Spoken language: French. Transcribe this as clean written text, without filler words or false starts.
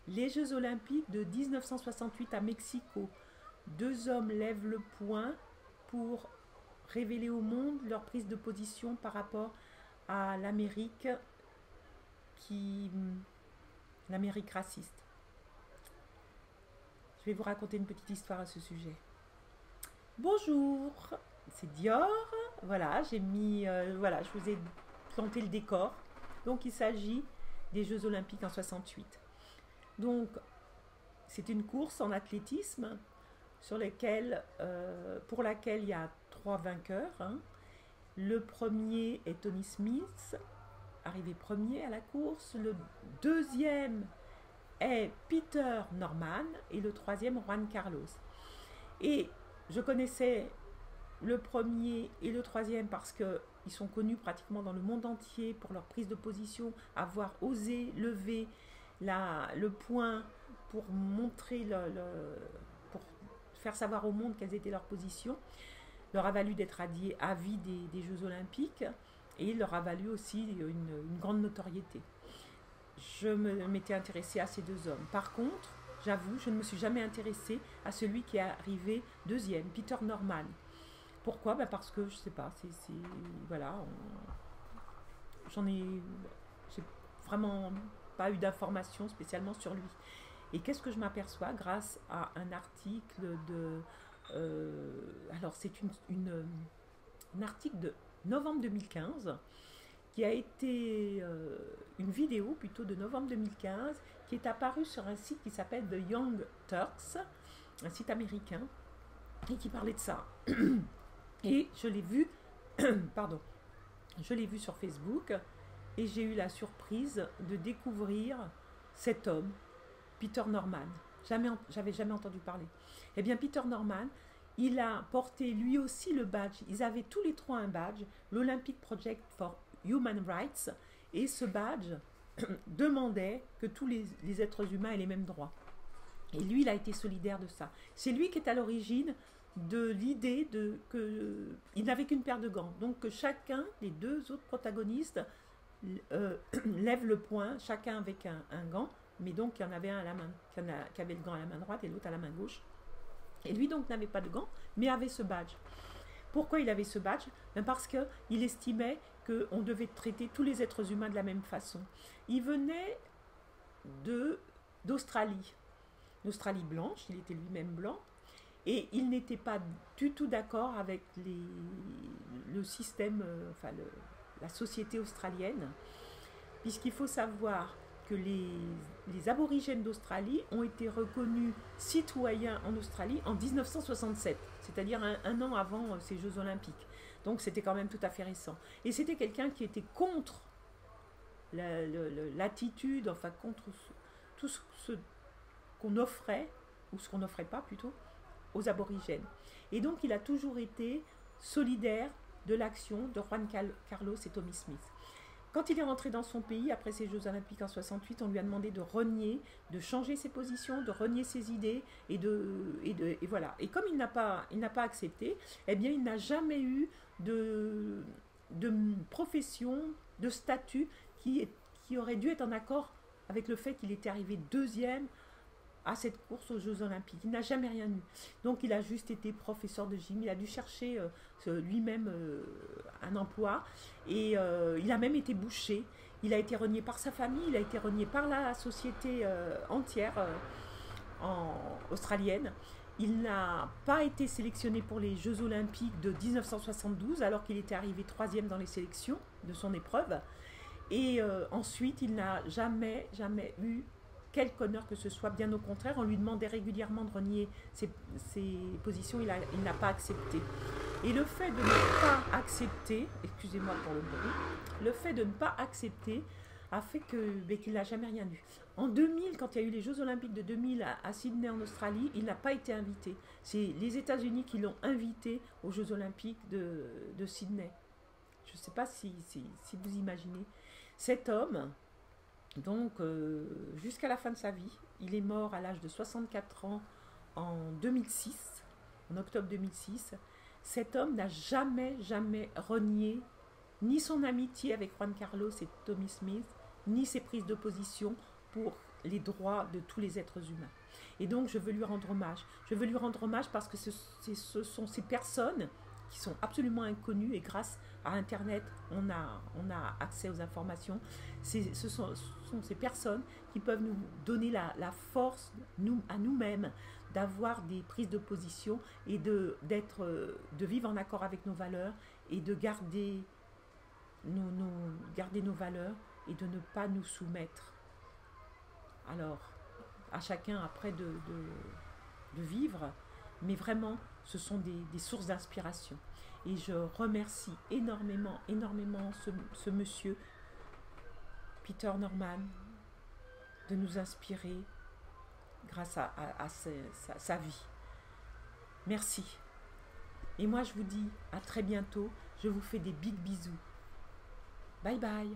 Les Jeux Olympiques de 1968 à Mexico. Deux hommes lèvent le poing pour révéler au monde leur prise de position par rapport à l'Amérique qui l'Amérique raciste. Je vais vous raconter une petite histoire à ce sujet. Bonjour, c'est Dior. Voilà, j'ai mis voilà, je vous ai planté le décor. Donc il s'agit des Jeux Olympiques en 68. Donc c'est une course en athlétisme pour laquelle il y a trois vainqueurs, hein. Le premier est Tony Smith, arrivé premier à la course. Le deuxième est Peter Norman et le troisième Juan Carlos. Et je connaissais le premier et le troisième parce qu'ils sont connus pratiquement dans le monde entier pour leur prise de position, avoir osé lever le poing pour montrer pour faire savoir au monde quelles étaient leurs positions. Leur a valu d'être avis des Jeux Olympiques et il leur a valu aussi une grande notoriété. Je m'étais intéressée à ces deux hommes. Par contre, j'avoue, je ne me suis jamais intéressée à celui qui est arrivé deuxième, Peter Norman. Pourquoi? Parce que je sais pas, voilà, j'ai vraiment pas eu d'informations spécialement sur lui. Et qu'est-ce que je m'aperçois grâce à un article alors c'est un article de novembre 2015 qui a été une vidéo plutôt de novembre 2015 qui est apparue sur un site qui s'appelle The Young Turks, un site américain, et qui parlait de ça. Et je l'ai vu, pardon, je l'ai vu sur Facebook et j'ai eu la surprise de découvrir cet homme, Peter Norman. J'avais jamais entendu parler. Eh bien, Peter Norman, il a porté lui aussi le badge. Ils avaient tous les trois un badge, l'Olympic Project for Human Rights, et ce badge demandait que tous les êtres humains aient les mêmes droits. Et lui, il a été solidaire de ça. C'est lui qui est à l'origine de l'idée qu'il n'avait qu'une paire de gants. Donc que chacun, les deux autres protagonistes, lève le poing, chacun avec un gant, mais donc il y en avait un à la main, qui avait le gant à la main droite et l'autre à la main gauche. Et lui donc n'avait pas de gant, mais avait ce badge. Pourquoi il avait ce badge? Parce qu'il estimait qu'on devait traiter tous les êtres humains de la même façon. Il venait d'Australie, d'Australie blanche, il était lui-même blanc, et il n'était pas du tout d'accord avec le système, la société australienne, puisqu'il faut savoir que les aborigènes d'Australie ont été reconnus citoyens en Australie en 1967, c'est-à-dire un an avant ces Jeux Olympiques. Donc c'était quand même tout à fait récent. Et c'était quelqu'un qui était contre l'attitude, enfin contre tout ce qu'on offrait, ou ce qu'on n'offrait pas plutôt, aux aborigènes. Et donc il a toujours été solidaire de l'action de Juan Carlos et Tommy Smith. Quand il est rentré dans son pays, après ces Jeux Olympiques en 68, on lui a demandé de renier, de changer ses positions, de renier ses idées, et voilà. Et comme il n'a pas accepté, eh bien il n'a jamais eu de profession, de statut qui aurait dû être en accord avec le fait qu'il était arrivé deuxième à cette course aux Jeux Olympiques. Il n'a jamais rien eu. Donc il a juste été professeur de gym, il a dû chercher lui-même un emploi, et il a même été boucher. Il a été renié par sa famille, il a été renié par la société entière australienne. Il n'a pas été sélectionné pour les Jeux Olympiques de 1972 alors qu'il était arrivé troisième dans les sélections de son épreuve. Et ensuite, il n'a jamais eu quelque honneur que ce soit, bien au contraire, on lui demandait régulièrement de renier ses positions, il n'a pas accepté. Et le fait de ne pas accepter, excusez-moi pour le bruit, le fait de ne pas accepter a fait qu'il n'a jamais rien eu. En 2000, quand il y a eu les Jeux Olympiques de 2000 à Sydney en Australie, il n'a pas été invité. C'est les États-Unis qui l'ont invité aux Jeux Olympiques de Sydney. Je ne sais pas si vous imaginez. Cet homme, donc jusqu'à la fin de sa vie, il est mort à l'âge de 64 ans en 2006, en octobre 2006. Cet homme n'a jamais renié ni son amitié avec Juan Carlos et Tommy Smith, ni ses prises de position pour les droits de tous les êtres humains. Et donc, je veux lui rendre hommage. Je veux lui rendre hommage parce que ce sont ces personnes qui sont absolument inconnues et grâce à Internet, on a accès aux informations. Ce sont ces personnes qui peuvent nous donner la force à nous-mêmes d'avoir des prises de position et de vivre en accord avec nos valeurs et de garder nos valeurs et de ne pas nous soumettre. Alors, à chacun après de vivre, mais vraiment, ce sont des sources d'inspiration. Et je remercie énormément ce monsieur, Peter Norman, de nous inspirer grâce à sa vie. Merci. Et moi, je vous dis à très bientôt. Je vous fais des big bisous. Bye bye.